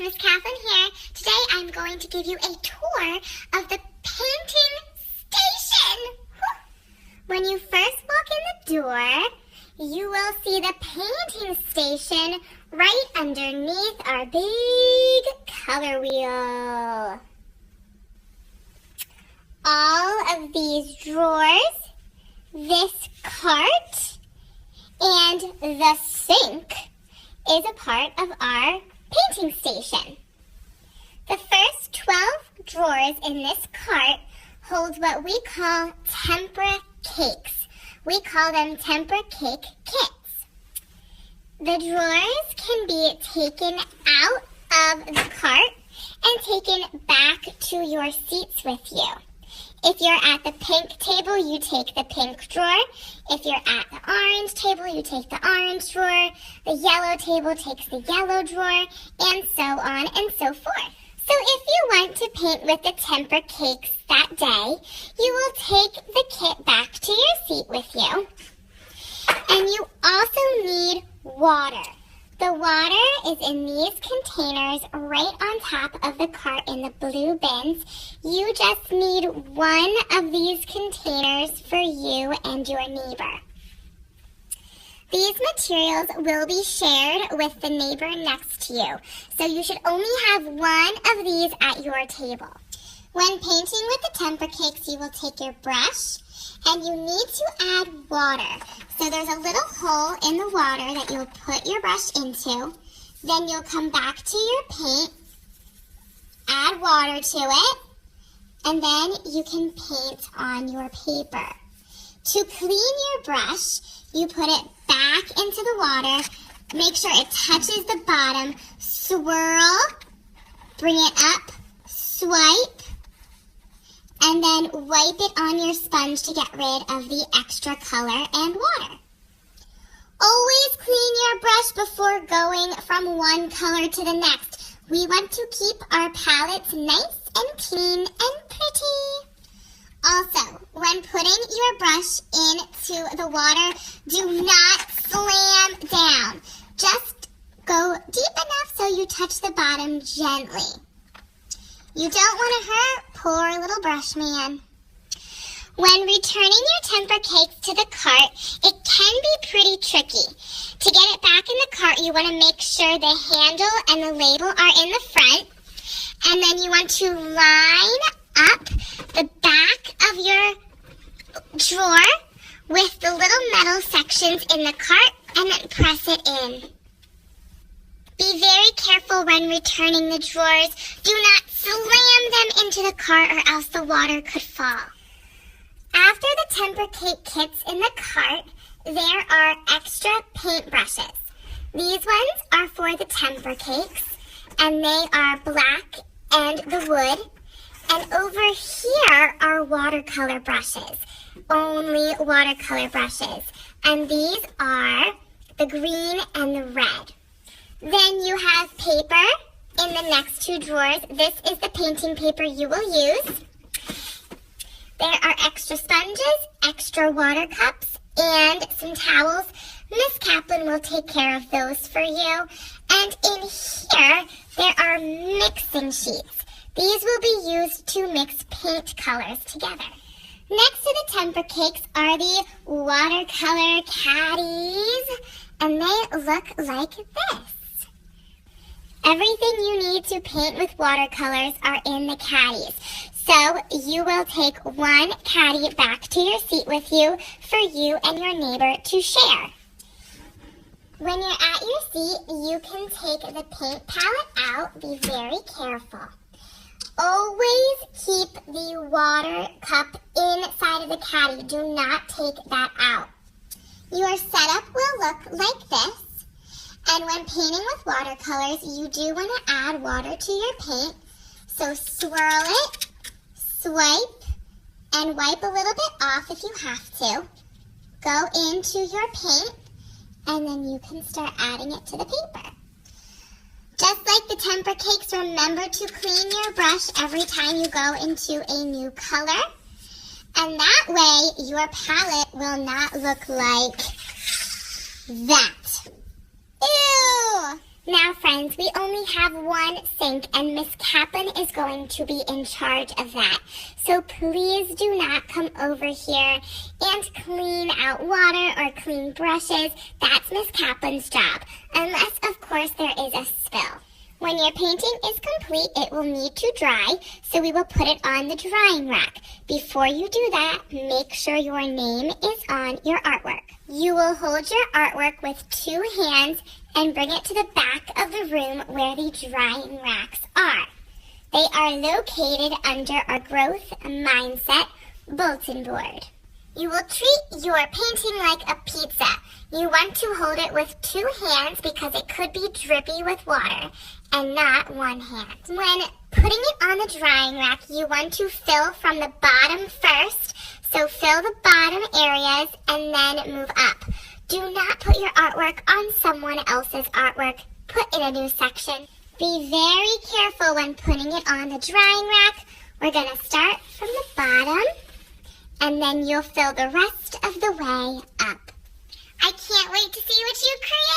Miss Kathleen here. Today I'm going to give you a tour of the painting station. When you first walk in the door, you will see the painting station right underneath our big color wheel. All of these drawers, this cart, and the sink is a part of our painting station. The first 12 drawers in this cart hold what we call tempera cakes. We call them tempera cake kits. The drawers can be taken out of the cart and taken back to your seats with you. If you're at the pink table, you take the pink drawer. If you're at the orange table, you take the orange drawer. The yellow table takes the yellow drawer, and so on and so forth. So if you want to paint with the tempera cakes that day, you will take the kit back to your seat with you. And you also need water. The water is in these containers right on top of the cart in the blue bins. You just need one of these containers for you and your neighbor. These materials will be shared with the neighbor next to you, so you should only have one of these at your table. When painting with the tempera cakes, you will take your brush and you need to add water. So there's a little hole in the water that you'll put your brush into. Then you'll come back to your paint, add water to it, and then you can paint on your paper. To clean your brush, you put it back into the water, make sure it touches the bottom, swirl, bring it up, swipe, and then wipe it on your sponge to get rid of the extra color and water. Always clean your brush before going from one color to the next. We want to keep our palettes nice and clean and pretty. Also, when putting your brush into the water, do not slam down. Just go deep enough so you touch the bottom gently. You don't want to hurt poor little brush man. When returning your tempera cakes to the cart, it can be pretty tricky. To get it back in the cart, you want to make sure the handle and the label are in the front. And then you want to line up the back of your drawer with the little metal sections in the cart and then press it in. Be very careful when returning the drawers. Do not slam them into the cart or else the water could fall. After the tempera cake kits in the cart, there are extra paint brushes. These ones are for the tempera cakes, and they are black and the wood. And over here are watercolor brushes, only watercolor brushes. And these are the green and the red. Then you have paper in the next two drawers. This is the painting paper you will use. There are extra sponges, extra water cups, and some towels. Miss Kaplan will take care of those for you. And in here, there are mixing sheets. These will be used to mix paint colors together. Next to the tempera cakes are the watercolor caddies, and they look like this. Everything you need to paint with watercolors are in the caddies. So you will take one caddy back to your seat with you for you and your neighbor to share. When you're at your seat, you can take the paint palette out. Be very careful. Always keep the water cup inside of the caddy. Do not take that out. Your setup will look like this. And when painting with watercolors, you do want to add water to your paint. So swirl it, swipe, and wipe a little bit off if you have to. Go into your paint, and then you can start adding it to the paper. Just like the tempera cakes, remember to clean your brush every time you go into a new color. And that way, your palette will not look like that. Ew! Now, friends, since we only have one sink and Miss Kaplan is going to be in charge of that. So please do not come over here and clean out water or clean brushes. That's Miss Kaplan's job, unless of course there is a spill. When your painting is complete, it will need to dry, so we will put it on the drying rack. Before you do that, make sure your name is on your artwork. You will hold your artwork with 2 hands and bring it to the back of the room where the drying racks are. They are located under our growth mindset bulletin board. You will treat your painting like a pizza. You want to hold it with 2 hands because it could be drippy with water, and not 1 hand. When putting it on the drying rack, you want to fill from the bottom first. So fill the bottom areas and then move up. Do not put your artwork on someone else's artwork. Put in a new section. Be very careful when putting it on the drying rack. We're going to start from the bottom, and then you'll fill the rest of the way up. I can't wait to see what you create!